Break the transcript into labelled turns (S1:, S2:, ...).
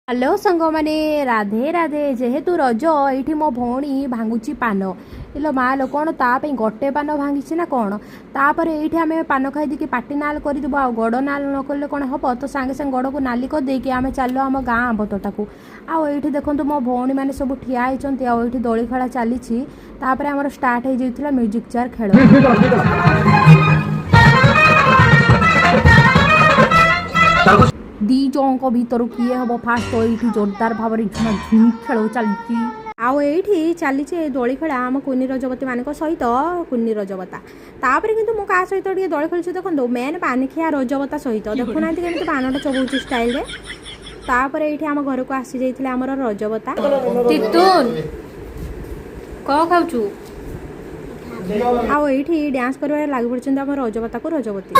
S1: hello सांग मैंने राधे राधे जेहेतु रज ये मो भौणी भांगुची पान इलो माँ लो कौन ताप गोटे पान भांगी ना कौन तापर ये आम पान खाई दी पाटी नाल करदेव आ गड़ नाल न कले कौन हम तो सांगे सांगे गड़ को नाली करदेकि आम चलो आम गाँ आंब तोटा को आईठी देखो मो भौणी मैंने सब ठिया होती आईठी दोली खेला चली आमर स्टार्ट हो जाता म्यूजिक चेयर खेल दी जौक भर किए हम फास्ट तो ये जोरदार भाव झुम खेल चलती आईठी चली दोली खेला आम कुनी रजवती मान सहित कुनी रजवता तापर कि मो क्या सहित दोली खेल देखो मेन पानिखिया रजवता सहित देखुना केमी पानटा चबाऊँ स्टाइल तापर ये आम घर को आसी जाइए आमर रजवता तितुन कौन खाऊ आईठी डांस कर लगी पड़ते आम रजवता को रजवती